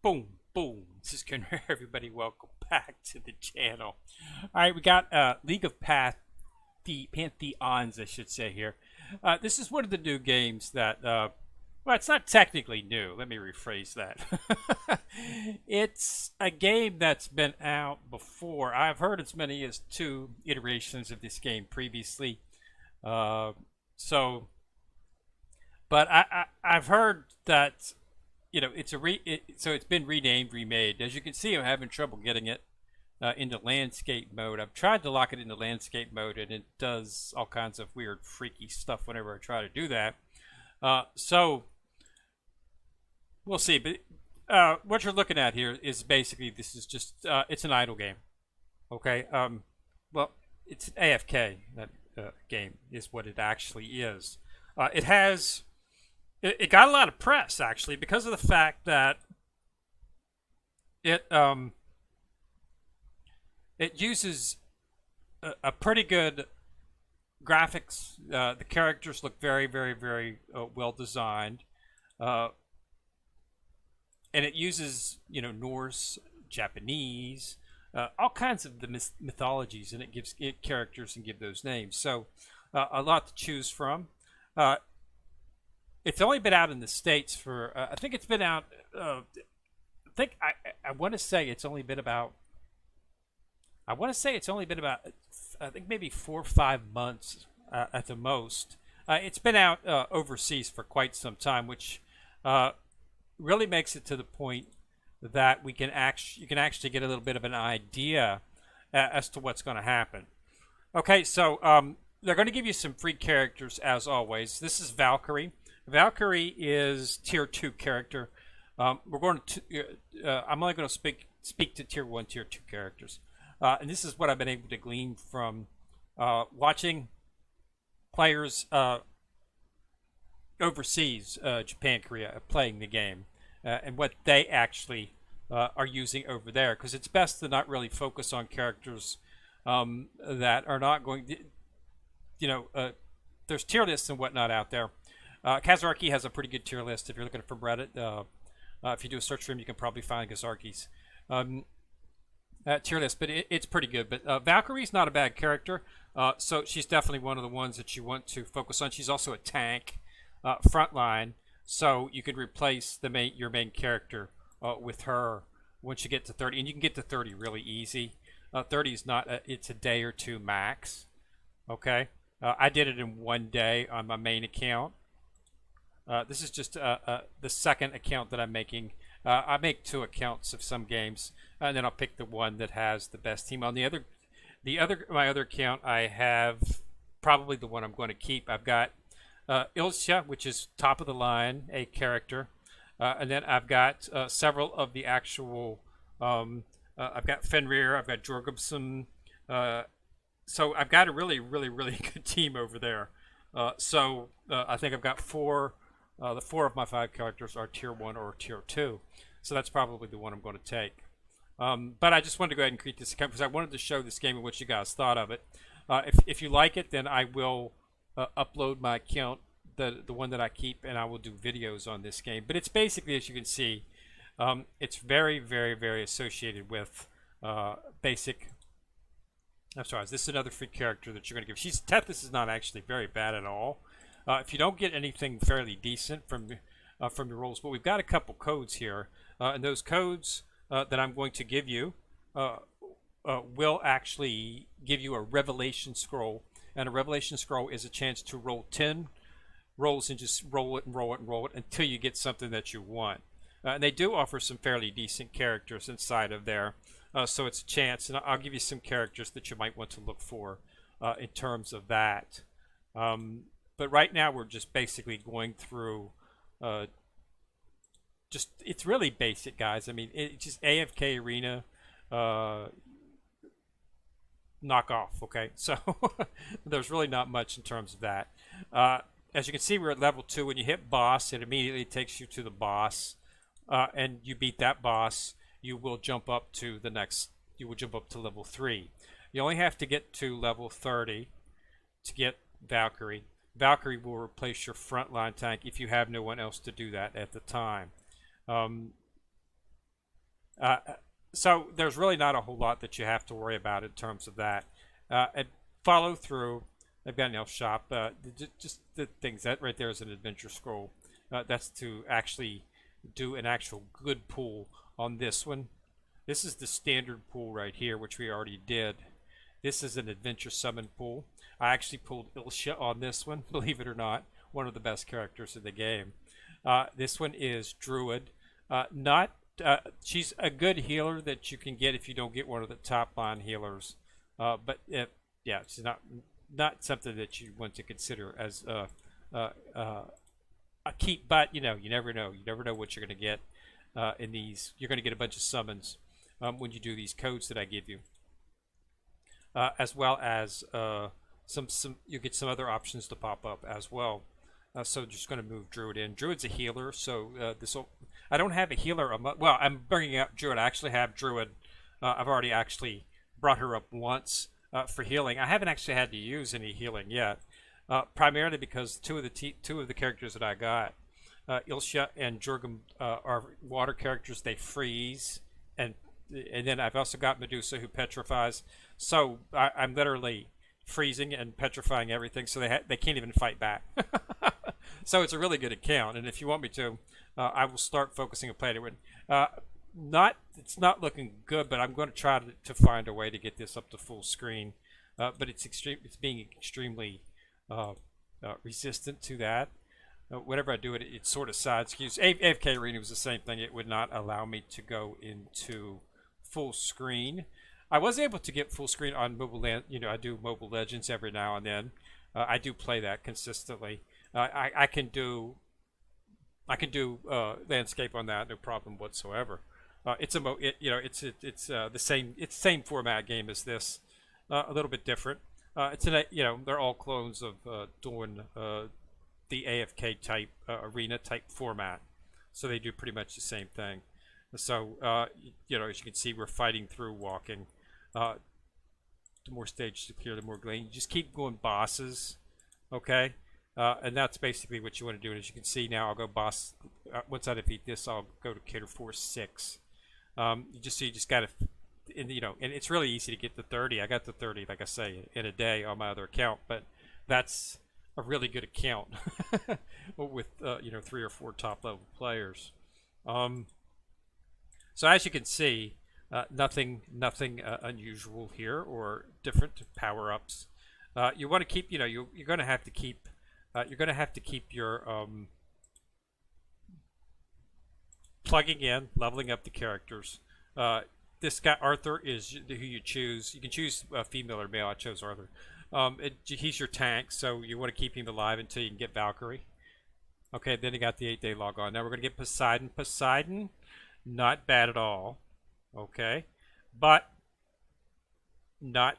Boom, boom. This is Gunnar. Everybody, welcome back to the channel. All right, we got League of the Pantheons, I should say here. This is one of the new games that, well, it's not technically new. Let me rephrase that. It's a game that's been out before. I've heard as many as 2 iterations of this game previously. Uh, so, but I've heard that it's so it's been renamed, remade. As you can see, I'm having trouble getting it into landscape mode. I've tried to lock it into landscape mode, and it does all kinds of weird, freaky stuff whenever I try to do that. So we'll see. But what you're looking at here is basically this is just it's an idle game. Okay. Well, it's an AFK game is what it actually is. It has. It got a lot of press actually because of the fact that it it uses a pretty good graphics. The characters look very, very, very well designed, and it uses Norse, Japanese, all kinds of the mythologies, and it gives it characters and give those names. So a lot to choose from. It's only been out in the States for, I think it's been out, I want to say it's only been about, I think maybe 4 or 5 months at the most. It's been out overseas for quite some time, which really makes it to the point that you can actually get a little bit of an idea as to what's going to happen. Okay, so they're going to give you some free characters as always. This is Valkyrie. Valkyrie is tier 2 character. We're going to. I'm only going to speak to tier 1, tier 2 characters, and this is what I've been able to glean from watching players overseas, Japan, Korea, playing the game, and what they actually are using over there. Because it's best to not really focus on characters that are not going. There's tier lists and whatnot out there. Kazarki has a pretty good tier list if you're looking from Reddit. If you do a search for him, you can probably find Kazarki's tier list, but it's pretty good. But Valkyrie's not a bad character, so she's definitely one of the ones that you want to focus on. She's also a tank, frontline, so you could replace your main character with her once you get to 30, and you can get to 30 really easy. 30 is not it's a day or 2 max. Okay, I did it in 1 day on my main account. This is just the second account that I'm making. I make 2 accounts of some games, and then I'll pick the one that has the best team. On my other account, I have probably the one I'm going to keep. I've got Ilsha, which is top of the line, a character, and then I've got several of the actual. I've got Fenrir, I've got Jorgubson. So I've got a really, really, really good team over there. So I think I've got 4. The 4 of my 5 characters are tier 1 or tier 2, so that's probably the one I'm going to take. But I just wanted to go ahead and create this account because I wanted to show this game and what you guys thought of it. If you like it, then I will upload my account, the one that I keep, and I will do videos on this game. But it's basically, as you can see, it's very, very, very associated with basic. I'm sorry, this is another free character that you're going to give. Tethys is not actually very bad at all. If you don't get anything fairly decent from your rolls, but we've got a couple codes here, and those codes that I'm going to give you will actually give you a revelation scroll, and a revelation scroll is a chance to roll 10 rolls and just roll it and roll it and roll it until you get something that you want. And they do offer some fairly decent characters inside of there, so it's a chance, and I'll give you some characters that you might want to look for in terms of that. But right now we're just basically going through it's really basic, guys. I mean, it's just AFK Arena knockoff, okay? So there's really not much in terms of that. As you can see, we're at level 2. When you hit boss, it immediately takes you to the boss, and you beat that boss, you will jump up to level 3. You only have to get to level 30 to get Valkyrie. Valkyrie will replace your frontline tank if you have no one else to do that at the time. So there's really not a whole lot that you have to worry about in terms of that. And follow through. I've got an elf shop. Just the things that right there is an adventure scroll. That's to actually do an actual good pull on this one. This is the standard pull right here, which we already did. This is an adventure summon pull. I actually pulled Ilsha on this one, believe it or not. One of the best characters in the game. This one is Druid. Not she's a good healer that you can get if you don't get one of the top line healers. But yeah, she's not something that you want to consider as a keep. But you know, you never know. You never know what you're going to get in these. You're going to get a bunch of summons when you do these codes that I give you, as well as some. You get some other options to pop up as well. So just going to move Druid in. Druid's a healer, so this will. I don't have a healer. Well, I'm bringing up Druid. I actually have Druid. I've already actually brought her up once for healing. I haven't actually had to use any healing yet, primarily because two of the characters that I got, Ilsha and Jurgum, are water characters. They freeze, and then I've also got Medusa who petrifies. So I'm literally freezing and petrifying everything, so they can't even fight back. So it's a really good account, and if you want me to, I will start focusing on playing it. It's not looking good, but I'm going to try to find a way to get this up to full screen. But it's being extremely resistant to that. Whenever I do it, it sort of side skews. AFK Arena was the same thing. It would not allow me to go into full screen. I was able to get full screen on Mobile I do Mobile Legends every now and then. I do play that consistently. I can do landscape on that, no problem whatsoever. It's the same format game as this, a little bit different. They're all clones of doing the AFK type arena type format, so they do pretty much the same thing. So as you can see, we're fighting through walking. The more stages to clear, the more glane. You just keep going bosses, okay? And that's basically what you want to do. And as you can see now, I'll go boss. Once I defeat this, I'll go to Cater Force 6. You just got to, and it's really easy to get to 30. I got to 30, like I say, in a day on my other account. But that's a really good account with 3 or 4 top level players. So as you can see, nothing unusual here or different power ups. You want to keep, you're going to have to keep. You're going to have to keep your plugging in, leveling up the characters. This guy, Arthur, is who you choose. You can choose female or male. I chose Arthur. He's your tank, so you want to keep him alive until you can get Valkyrie. Okay, then you got the 8-day log on. Now we're going to get Poseidon. Poseidon, not bad at all. Okay, but not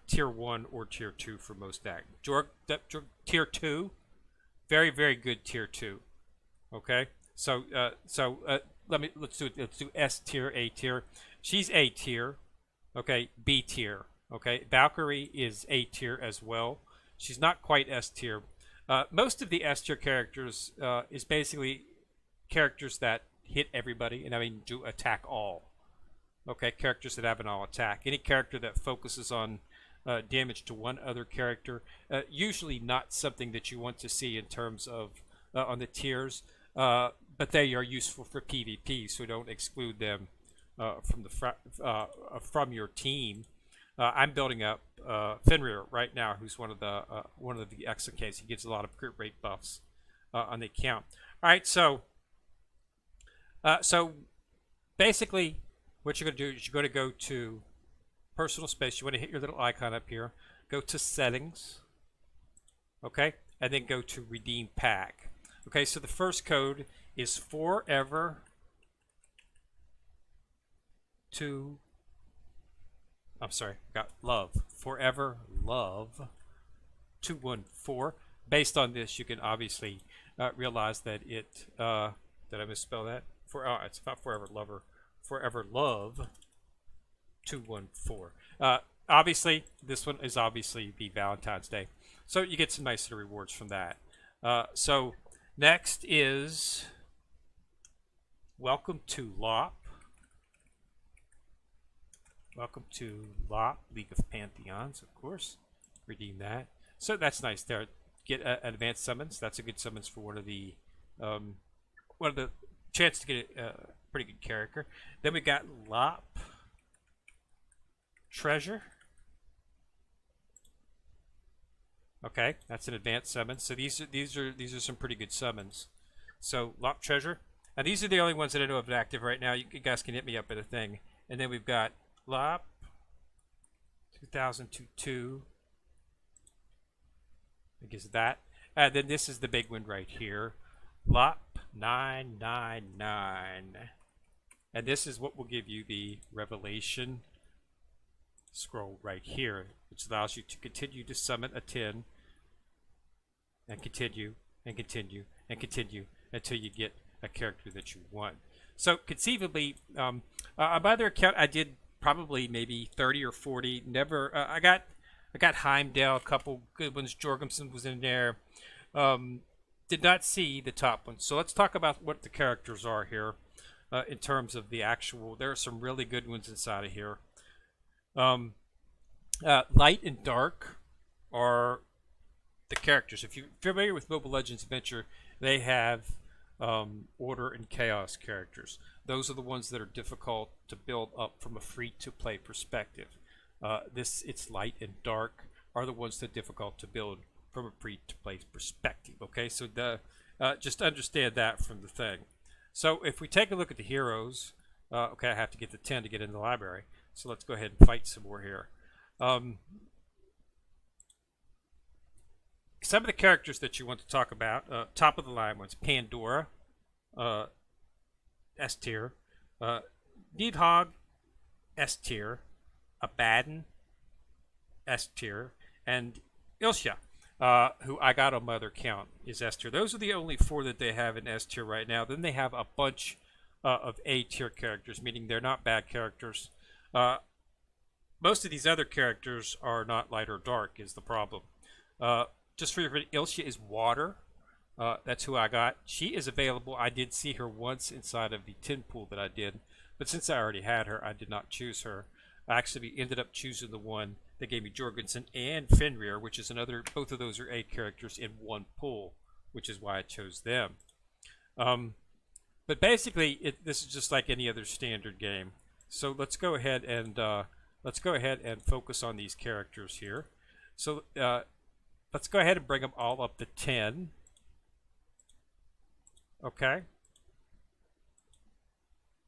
tier 1 or tier 2 for most decks. Tier 2, very, very good tier 2. Okay, so let's do S tier, A tier. She's A tier. Okay, B tier. Okay, Valkyrie is A tier as well. She's not quite S tier. Most of the S tier characters is basically characters that hit everybody, and I mean do attack all. Okay, characters that have an all attack. Any character that focuses on damage to one other character, usually not something that you want to see in terms of on the tiers, but they are useful for PvP, so don't exclude them from your team. I'm building up Fenrir right now, who's one of the XKs. He gives a lot of crit rate buffs on the account. All right, so basically, what you're going to do is you're going to go to personal space. You want to hit your little icon up here. Go to settings. Okay? And then go to redeem pack. Okay, so the first code is forever to... I'm sorry, got love. Forever love 214. Based on this, you can obviously realize that it... did I misspell that? It's not forever lover. Forever love 214. Obviously, this one is obviously the Valentine's Day, so you get some nice little rewards from that. So next is welcome to LOP. Welcome to LOP, League of Pantheons, of course. Redeem that. So that's nice there. Get advanced summons. That's a good summons for one of the chance to get a pretty good character. Then we got LOP Treasure. Okay, that's an advanced summon. So these are some pretty good summons. So LOP Treasure. And these are the only ones that I know of active right now. You guys can hit me up at a thing. And then we've got LOP 2002. I guess that. And then this is the big one right here. LOP 999. And this is what will give you the Revelation scroll right here, which allows you to continue to summon a 10 and continue and continue and continue until you get a character that you want. So conceivably, on my other account, I did probably maybe 30 or 40. Never, I got Heimdall, a couple good ones. Jorgensen was in there. Did not see the top ones. So let's talk about what the characters are here in terms of the actual. There are some really good ones inside of here. Light and dark are the characters. If you're familiar with Mobile Legends Adventure, they have order and chaos characters. Those are the ones that are difficult to build up from a free-to-play perspective. It's light and dark are the ones that are difficult to build from a free-to-play perspective. Okay, so just understand that from the thing. So if we take a look at the heroes, okay, I have to get the 10 to get in the library. So let's go ahead and fight some more here. Some of the characters that you want to talk about, top of the line ones: Pandora, S tier, Nidhogg, S tier, Abaddon, S tier, and Ilsha, who I got on my other account, is S tier. Those are the only 4 that they have in S tier right now. Then they have a bunch of A tier characters, meaning they're not bad characters. Most of these other characters are not light or dark, is the problem. Just for your Ilsha is water. That's who I got. She is available. I did see her once inside of the 10 pool that I did, but since I already had her, I did not choose her. I actually ended up choosing the one that gave me Jorgensen and Fenrir, which is another. Both of those are A characters in one pool, which is why I chose them. But basically, this is just like any other standard game. So let's go ahead and focus on these characters here. So let's go ahead and bring them all up to 10. Okay.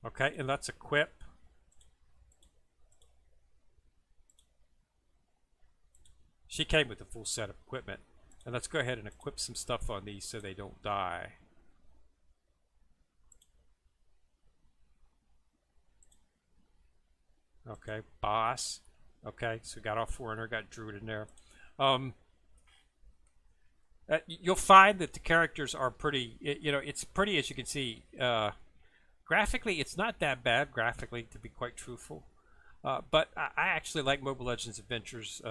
Okay, and let's equip. She came with a full set of equipment. And let's go ahead and equip some stuff on these so they don't die. Okay, boss. Okay, so we got all 4 in there, got Druid in there. You'll find that the characters are pretty, it's pretty, as you can see. Graphically, it's not that bad, graphically, to be quite truthful. But I actually like Mobile Legends Adventures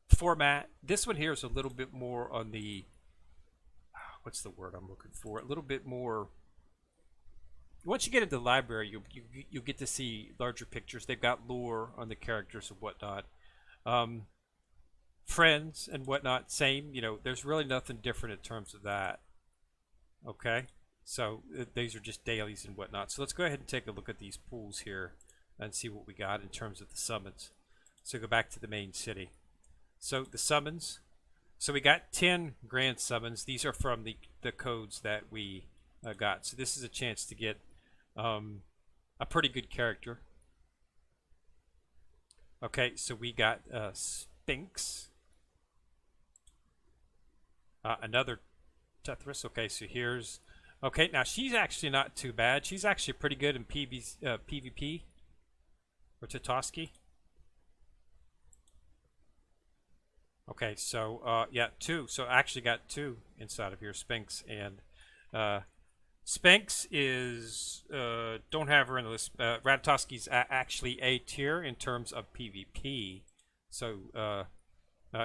format. This one here is a little bit more on the, what's the word I'm looking for? A little bit more. Once you get into the library, you get to see larger pictures. They've got lore on the characters and whatnot. Friends and whatnot, same. There's really nothing different in terms of that. Okay, so these are just dailies and whatnot. So let's go ahead and take a look at these pools here and see what we got in terms of the summons. So go back to the main city. So the summons. So we got 10 grand summons. These are from the codes that we got. So this is a chance to get a pretty good character. Okay, so we got Sphinx. Another Tethris. Okay, so here's. Okay, now she's actually not too bad. She's actually pretty good in PvP. Or Tetoski. Okay, so yeah, 2. So I actually got 2 inside of here, Sphinx. And Sphinx is, don't have her in the list. Ratatoski's actually A tier in terms of PvP. So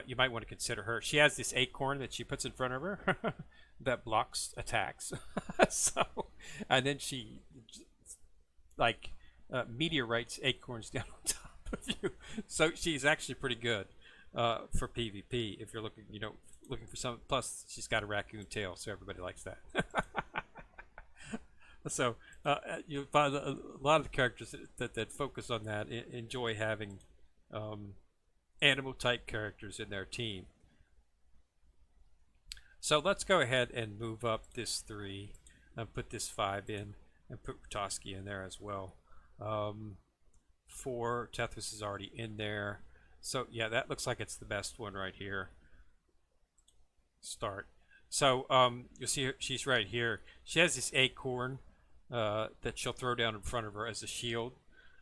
you might want to consider her. She has this acorn that she puts in front of her that blocks attacks. So, and then she, like, meteorites, acorns down on top of you. So she's actually pretty good for PvP if you're looking, looking for some. Plus, she's got a raccoon tail, so everybody likes that. So you find a lot of the characters that focus on that enjoy having animal type characters in their team. So let's go ahead and move up this 3 and put this 5 in and put Ratoski in there as well. 4, Tethys is already in there. So yeah, that looks like it's the best one right here. Start. So you'll see she's right here. She has this acorn that she'll throw down in front of her as a shield.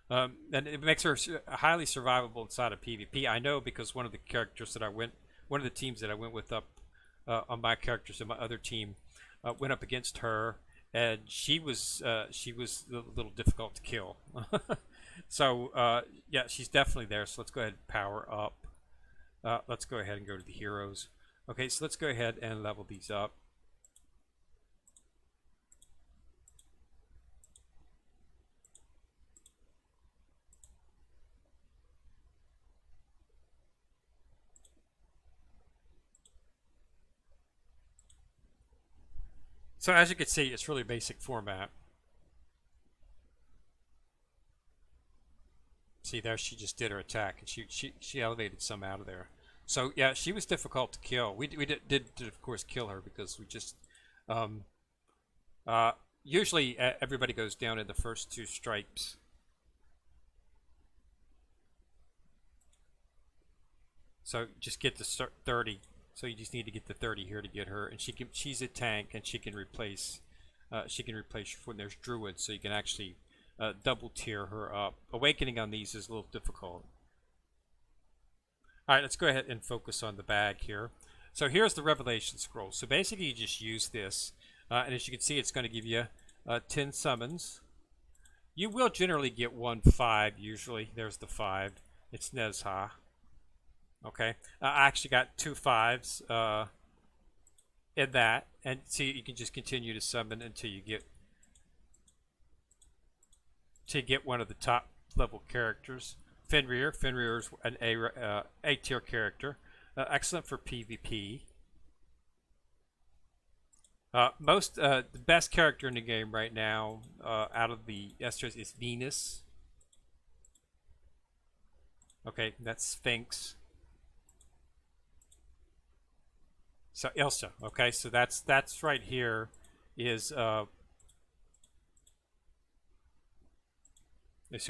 And it makes her highly survivable inside of PvP. I know because one of the characters that one of the teams that I went with up on my characters in my other team went up against her, and she was a little difficult to kill. So yeah, she's definitely there. So let's go ahead and power up. Let's go ahead and go to the heroes. Okay, so let's go ahead and level these up. So as you can see, it's really basic format. See there, she just did her attack, and she elevated some out of there. So yeah, she was difficult to kill. We did of course kill her because we just usually everybody goes down in the first 2 stripes. So just get to 30. So you just need to get to 30 here to get her, and she's a tank, and she can replace when there's druids, so you can actually double tier her up. Awakening on these is a little difficult. All right, let's go ahead and focus on the bag here. So here's the Revelation Scroll. So basically you just use this, and as you can see, it's going to give you 10 summons. You will generally get 1 5 usually. There's the 5. It's Nezha. Okay, I actually got 2 5s in that, and see, you can just continue to summon until you get one of the top level characters. Fenrir is an A tier character, excellent for PvP. The best character in the game right now out of the S tiers is Venus. Okay, that's Sphinx. So Ilsa, okay, so that's right here is who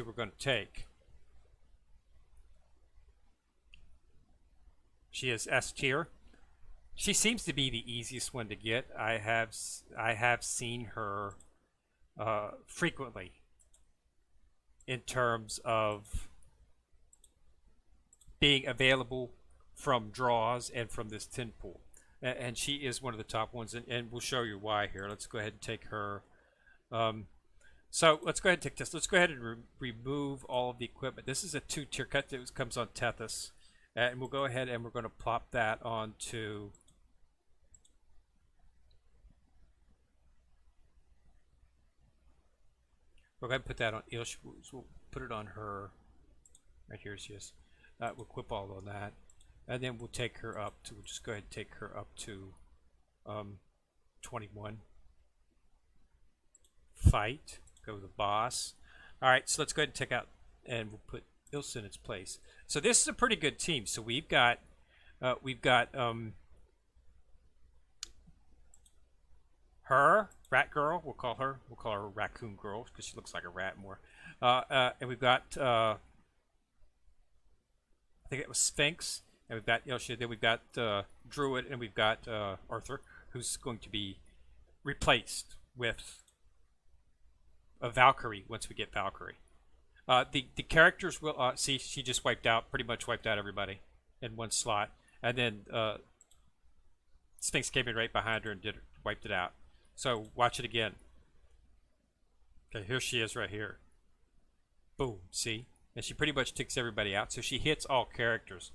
we're going to take. She is S tier. She seems to be the easiest one to get. I have seen her frequently in terms of being available from draws and from this tin pool. And she is one of the top ones, and we'll show you why here. Let's go ahead and take her. So let's go ahead and take this. Let's go ahead and remove all of the equipment. This is a 2-tier cut that comes on Tethys. And we'll go ahead and we're going to plop that onto... We'll go ahead and put that on Ilsh. We'll put it on her. Right here she is. We'll equip all on that. And then we'll take her up to, we'll just go ahead and take her up to 21. Fight. Go to the boss. Alright, so let's go ahead and take out, and we'll put Ilsa in its place. So this is a pretty good team. So we've got her, Rat Girl, we'll call her Raccoon Girl, because she looks like a rat more. And we've got, I think it was Sphinx. And we've got Ilsha, then we've got Druid, and we've got Arthur, who's going to be replaced with a Valkyrie once we get Valkyrie. The characters will see, she just pretty much wiped out everybody in one slot, and then Sphinx came in right behind her and wiped it out. So watch it again. Okay, here she is right here. Boom, see? And she pretty much takes everybody out. So she hits all characters.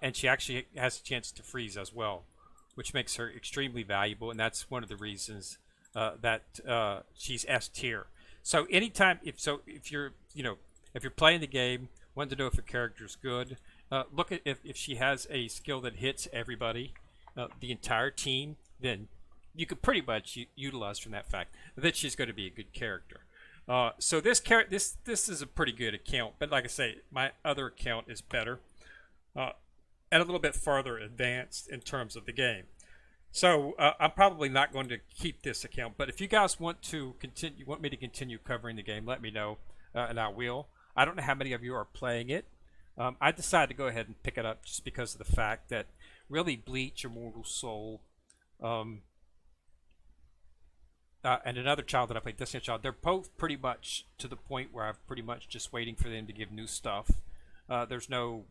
And she actually has a chance to freeze as well, which makes her extremely valuable, and that's one of the reasons that she's S tier. So anytime, if you're, if you're playing the game, want to know if a character is good, look at if she has a skill that hits everybody, the entire team, then you could pretty much utilize from that fact that she's going to be a good character. So this is a pretty good account, but like I say, my other account is better, and a little bit farther advanced in terms of the game. So I'm probably not going to keep this account, but if you guys want me to continue covering the game, let me know, and I will. I don't know how many of you are playing it. I decided to go ahead and pick it up just because of the fact that really Bleach, Immortal Soul, and another child that I played, Destiny Child, they're both pretty much to the point where I'm pretty much just waiting for them to give new stuff. There's no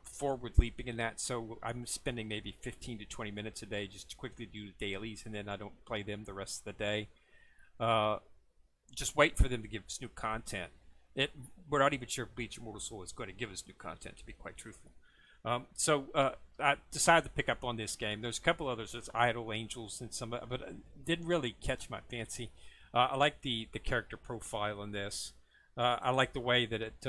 forward leaping in that, so I'm spending maybe 15 to 20 minutes a day just to quickly do the dailies, and then I don't play them the rest of the day. Just wait for them to give us new content. We're not even sure if Bleach Immortal Soul is going to give us new content, to be quite truthful. So I decided to pick up on this game. There's a couple others. There's Idle, Angels, and some, but it didn't really catch my fancy. I like the character profile in this. I like the way that it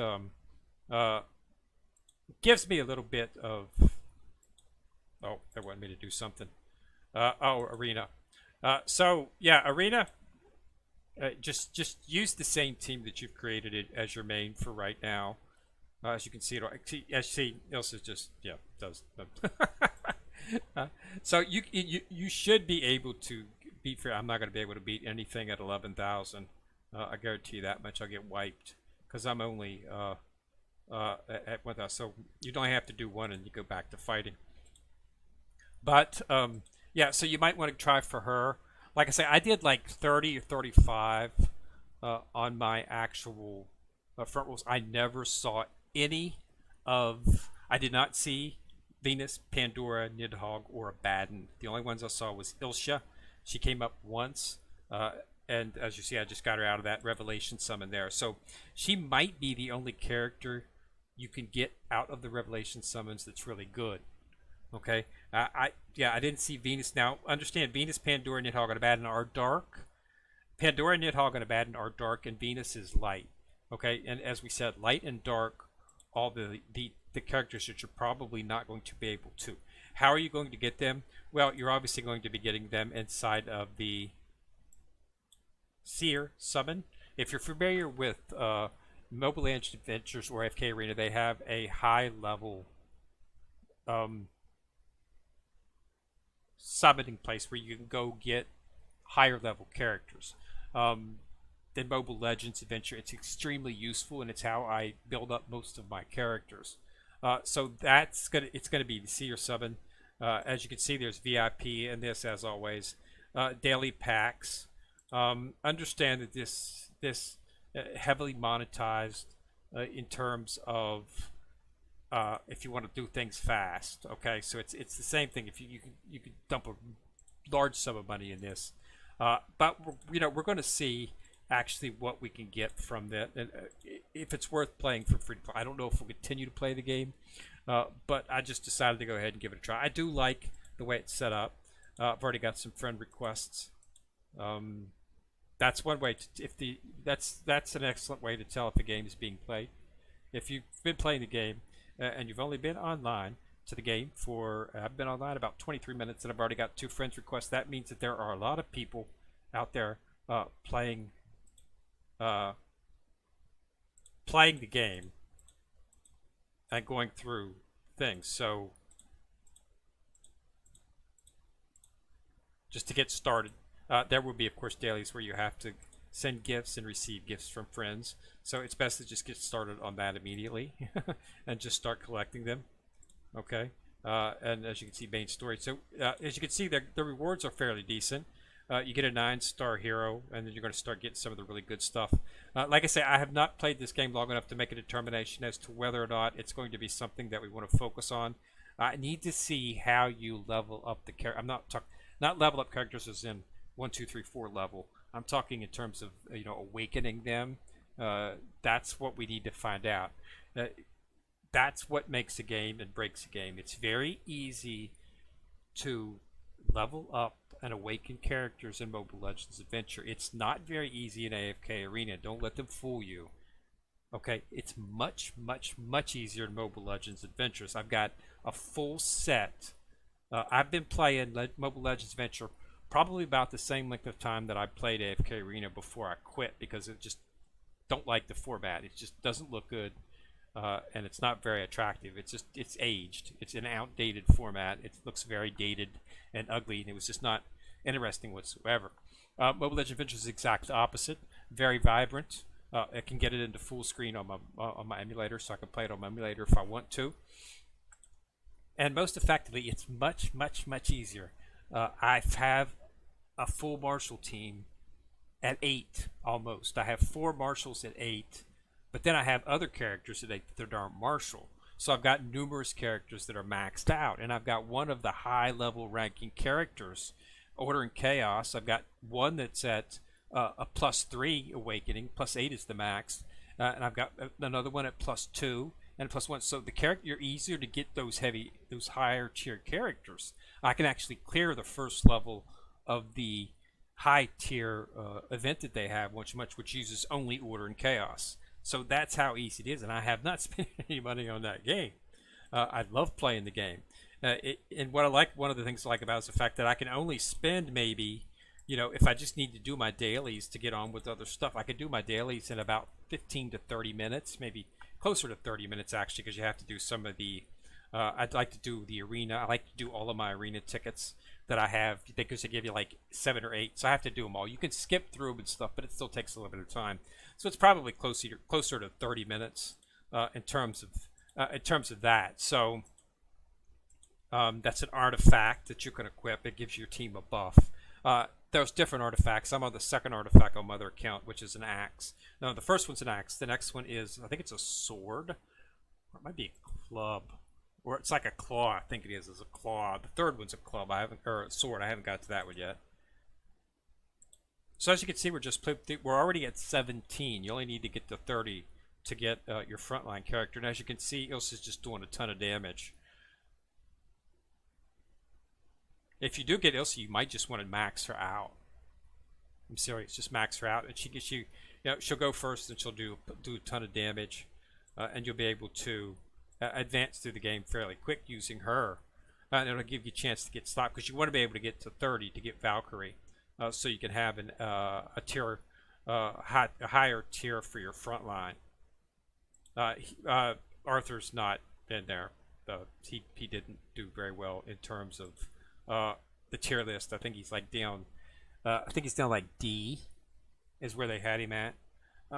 gives me a little bit of... Oh, they wanted me to do something. Arena. So, yeah, Arena... just use the same team that you've created it as your main for right now. As you can see, Ilse just does. So you should be able to beat. I'm not going to be able to beat anything at 11,000. I guarantee you that much. I'll get wiped because I'm only at 1,000. So you don't have to do one and you go back to fighting. But yeah, so you might want to try for her. Like I say, I did like 30 or 35 on my actual front rolls. I never saw any of... I did not see Venus, Pandora, Nidhogg, or Abaddon. The only ones I saw was Ilsha. She came up once, and as you see, I just got her out of that Revelation summon there. So she might be the only character you can get out of the Revelation summons that's really good. Okay, I didn't see Venus. Now, understand, Venus, Pandora, Nidhogg, and Abaddon are dark. Pandora, Nidhogg, and Abaddon are dark, and Venus is light. Okay, and as we said, light and dark, all the characters that you're probably not going to be able to. How are you going to get them? Well, you're obviously going to be getting them inside of the Seer summon. If you're familiar with Mobile Legends Adventures or AFK Arena, they have a high level summoning place where you can go get higher level characters. In Mobile Legends Adventure, it's extremely useful, and it's how I build up most of my characters. So it's gonna be the Seer summon. As you can see, there's VIP in this, as always. Daily packs. Understand that this heavily monetized in terms of if you want to do things fast. Okay, so it's the same thing. If you can dump a large sum of money in this, but we're going to see actually what we can get from that, and if it's worth playing for free to play. I don't know if we'll continue to play the game, but I just decided to go ahead and give it a try. I do like the way it's set up. I've already got some friend requests. That's one way to, that's an excellent way to tell if a game is being played. If you've been playing the game and you've only been online to the game for, I've been online about 23 minutes and I've already got 2 friends requests, that means that there are a lot of people out there playing the game and going through things. So just to get started, there will be, of course, dailies where you have to send gifts and receive gifts from friends. So it's best to just get started on that immediately and just start collecting them. Okay. And as you can see, main story. So as you can see, the rewards are fairly decent. You get a 9-star hero, and then you're going to start getting some of the really good stuff. Like I say, I have not played this game long enough to make a determination as to whether or not it's going to be something that we want to focus on. I need to see how you level up the character. I'm not level up characters as in 1, 2, 3, 4 level. I'm talking in terms of awakening them. That's what we need to find out. That's what makes a game and breaks a game. It's very easy to level up and awakened characters in Mobile Legends Adventure. It's not very easy in AFK Arena. Don't let them fool you. Okay, it's much, much, much easier in Mobile Legends Adventures. I've got a full set. I've been playing Mobile Legends Adventure probably about the same length of time that I played AFK Arena before I quit, because it just don't like the format. It just doesn't look good, and it's not very attractive. It's aged. It's an outdated format. It looks very dated and ugly, and it was just not interesting whatsoever. Mobile Legends Adventure is the exact opposite. Very vibrant. I can get it into full screen on my emulator, so I can play it on my emulator if I want to. And most effectively, it's much, much, much easier. I have a full martial team at 8 almost. I have 4 marshals at 8, but then I have other characters at 8 that aren't martial. So I've got numerous characters that are maxed out, and I've got one of the high level ranking characters, Order and Chaos. I've got one that's at a +3 awakening, +8 is the max, and I've got another one at +2 and +1. So the character, you're easier to get those higher tier characters. I can actually clear the first level of the high tier event that they have, which uses only Order and Chaos. So that's how easy it is, and I have not spent any money on that game. I love playing the game, and what I like, one of the things I like about it is the fact that I can only spend maybe, if I just need to do my dailies to get on with other stuff, I can do my dailies in about 15 to 30 minutes, maybe closer to 30 minutes actually, because you have to do some of the I'd like to do the arena. I like to do all of my arena tickets that I have, because they give you like 7 or 8, so I have to do them all. You can skip through them and stuff, but it still takes a little bit of time. So it's probably closer to 30 minutes in terms of that. So that's an artifact that you can equip. It gives your team a buff. There's different artifacts. I'm on the second artifact on my other account, which is an axe. No, the first one's an axe. The next one is, I think it's a sword, or it might be a club. Or it's like a claw, I think it is a claw. The third one's a club, or a sword. I haven't got to that one yet. So as you can see, we're already at 17. You only need to get to 30 to get your frontline character. And as you can see, Ilsa's just doing a ton of damage. If you do get Ilsa, you might just want to max her out. I'm serious, just max her out, and she gets you. She'll go first, and she'll do a ton of damage, and you'll be able to advance through the game fairly quick using her, and it'll give you a chance to get stopped, because you want to be able to get to 30 to get Valkyrie, so you can have a higher tier for your front line. Arthur's not in there. He didn't do very well in terms of the tier list. I think he's like down. I think he's down like D, is where they had him at.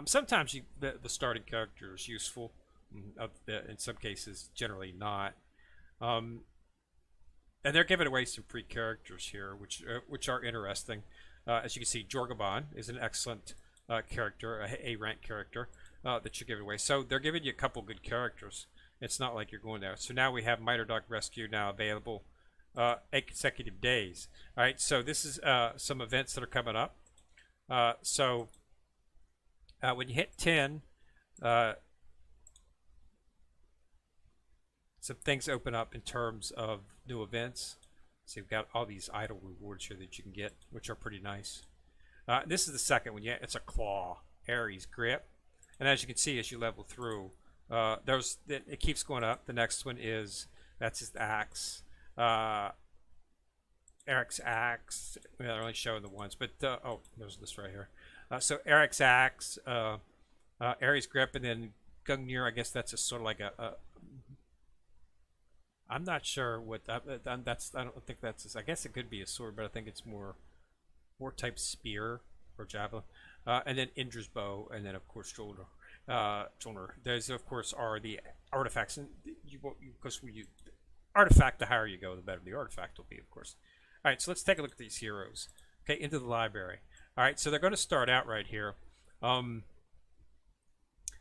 Sometimes the starting character is useful. In some cases, generally not. And they're giving away some free characters here, which are interesting. As you can see, Jorgaban is an excellent character, a rank character that you're giving away. So they're giving you a couple good characters. It's not like you're going there. So now we have Miter Dog Rescue now available 8 consecutive days. All right, so this is some events that are coming up. So when you hit 10, some things open up in terms of new events. So you've got all these idle rewards here that you can get, which are pretty nice. This is the second one. Yeah, it's a claw, Ares grip, and as you can see, as you level through, it keeps going up. The next one that's his axe, Eric's axe. They're only showing the ones, but oh, there's this right here. So Eric's axe, Ares grip, and then Gungnir. I guess that's a sort of like a I'm not sure what that's. I don't think that's. I guess it could be a sword, but I think it's more type spear or javelin. And then Indra's bow, and then of course Jolner. Those of course are the artifacts, and artifact, the higher you go, the better the artifact will be, of course. All right, so let's take a look at these heroes. Okay, into the library. All right, so they're going to start out right here.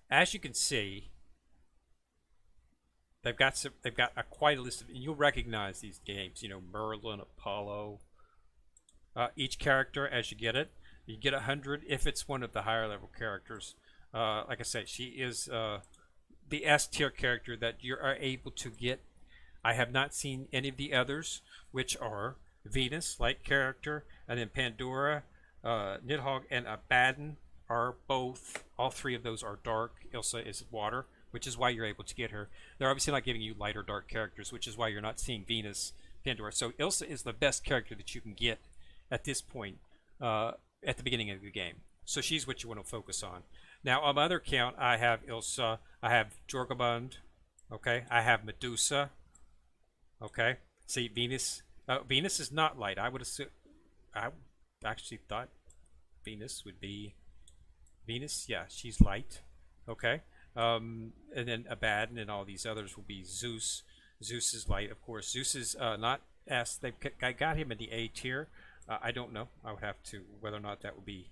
As you can see, they've got quite a list of, and you'll recognize these games. Merlin, Apollo. Each character, as you get it, you get 100 if it's one of the higher level characters. Like I said, she is the S tier character that you are able to get. I have not seen any of the others, which are Venus, light character, and then Pandora, Nidhogg, and Abaddon are both, all three of those are dark. Ilsa is water, which is why you're able to get her. They're obviously not giving you light or dark characters, which is why you're not seeing Venus, Pandora. So Ilsa is the best character that you can get at this point, at the beginning of the game. So she's what you want to focus on. Now, on my other account, I have Ilsa, I have Jorgamund, okay, I have Medusa, okay. See, Venus, Venus is not light. I would assume, I actually thought Venus would be, Venus, yeah, she's light, okay. And then Abaddon and all these others will be Zeus. Zeus is light, of course. Zeus is not S. I got him in the A tier. I don't know. I would have to, whether or not that would be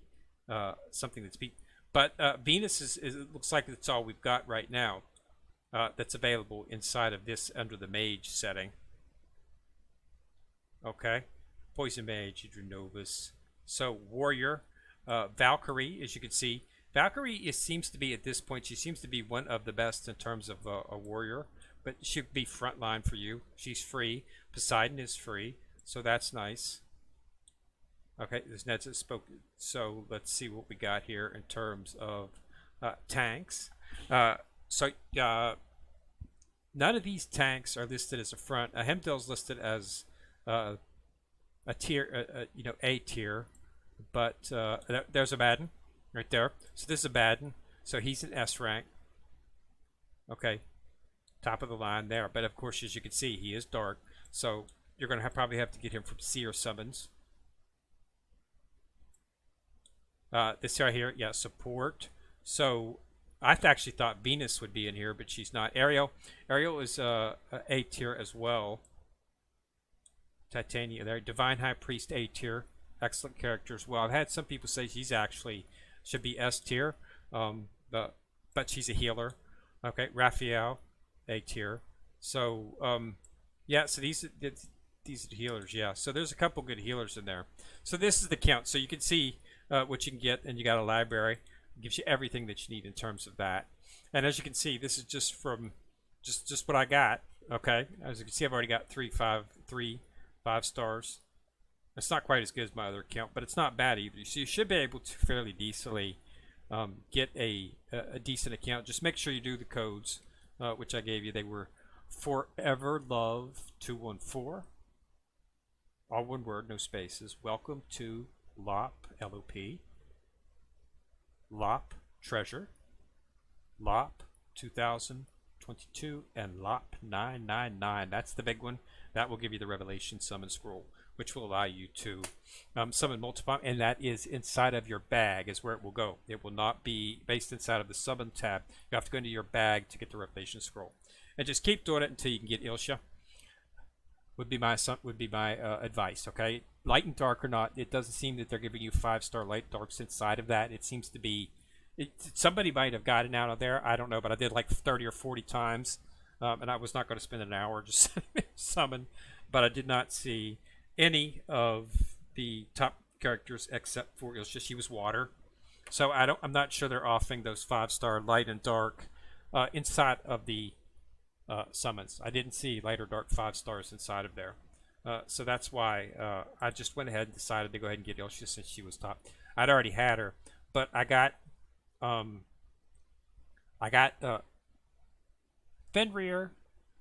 something that's beat. But Venus is, it looks like it's all we've got right now that's available inside of this under the mage setting. Okay. Poison Mage, Hydronovus. So Warrior, Valkyrie, as you can see. Valkyrie seems to be, at this point, she seems to be one of the best in terms of a warrior. But she'd be frontline for you. She's free. Poseidon is free. So that's nice. Okay, there's Neds that spoke. So let's see what we got here in terms of tanks. None of these tanks are listed as a front. Hemdell's listed as a tier, A tier. But there's Abaddon right there. So this is Abaddon. So he's an S rank. Okay, top of the line there. But of course, as you can see, he is dark. So you're going to probably have to get him from Seer summons. This right here, yeah, support. So I actually thought Venus would be in here, but she's not. Ariel is A tier as well. Titania there. Divine High Priest A tier. Excellent character as well. I've had some people say she's actually should be S tier, but she's a healer. Okay, Raphael A tier. So yeah, so these are the healers. Yeah, so there's a couple good healers in there. So this is the count. So you can see what you can get, and you got a library. It gives you everything that you need in terms of that. And as you can see, this is just from just what I got. Okay, as you can see, I've already got three five stars. It's not quite as good as my other account, but it's not bad either. So you should be able to fairly decently get a decent account. Just make sure you do the codes, which I gave you. They were Forever Love 214, all one word, no spaces. Welcome to LOP, LOP, LOP Treasure, LOP 2022, and LOP 999. That's the big one. That will give you the Revelation Summon Scroll, which will allow you to summon multiple, and that is inside of your bag is where it will go. It will not be based inside of the summon tab. You have to go into your bag to get the Revelation Scroll, and just keep doing it until you can get Ilsha. Would be my advice. Okay, light and dark or not, it doesn't seem that they're giving you 5-star light darks inside of that. It seems to be somebody might have gotten out of there. I don't know, but I did like 30 or 40 times, and I was not going to spend an hour just summon, but I did not see any of the top characters except for Ilsha. She was water, so I'm not sure they're offering those 5-star light and dark inside of the summons. I didn't see light or dark 5 stars inside of there, so that's why I just went ahead and decided to go ahead and get Ilsha since she was top. I'd already had her, but I got Fenrir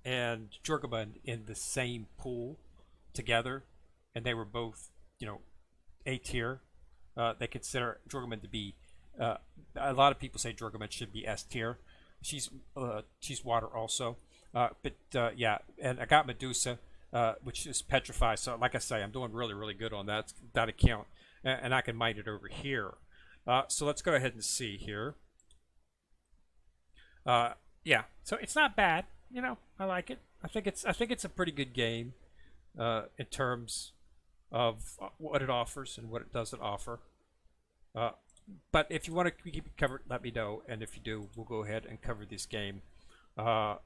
and Jorgamund in the same pool together, and they were both, A tier. They consider Jorgamund to be. A lot of people say Jorgamund should be S tier. She's water also, yeah. And I got Medusa, which is petrified. So like I say, I'm doing really good on that account, and I can mine it over here. So let's go ahead and see here. Yeah, so it's not bad. I like it. I think it's a pretty good game in terms of what it offers and what it doesn't offer. But if you want to keep it covered, let me know. And if you do, we'll go ahead and cover this game. And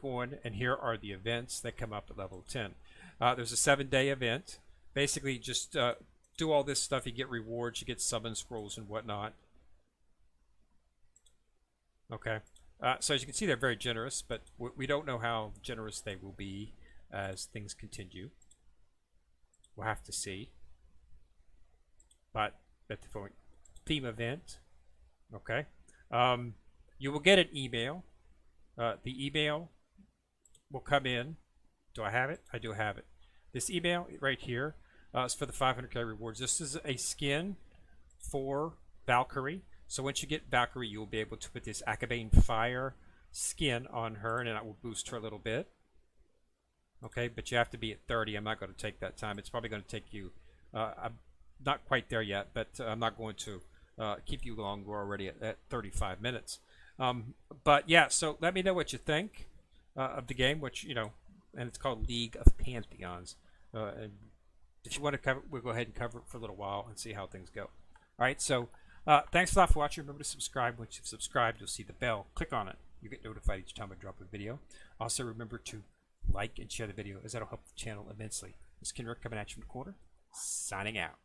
go on, and here are the events that come up at level 10. There's a 7-day event. Basically, just do all this stuff. You get rewards, you get summon scrolls and whatnot. Okay. So as you can see, they're very generous, but we don't know how generous they will be as things continue. We'll have to see. But at the point, theme event. Okay. You will get an email. The email will come in. Do I have it? I do have it. This email right here is for the 500k rewards. This is a skin for Valkyrie. So once you get Valkyrie, you will be able to put this Abaddon fire skin on her, and that will boost her a little bit. Okay, but you have to be at 30. I'm not going to take that time. It's probably going to take you. I'm not quite there yet, but I'm not going to keep you long. We're already at 35 minutes. But yeah, so let me know what you think of the game, which, you know, and it's called League of Pantheons. And if you want to cover, we'll go ahead and cover it for a little while and see how things go. All right, so thanks a lot for watching. Remember to subscribe. Once you've subscribed, you'll see the bell. Click on it. You get notified each time I drop a video. Also, remember to like and share the video, as that'll help the channel immensely. This is Ken Rick coming at you from the corner, signing out.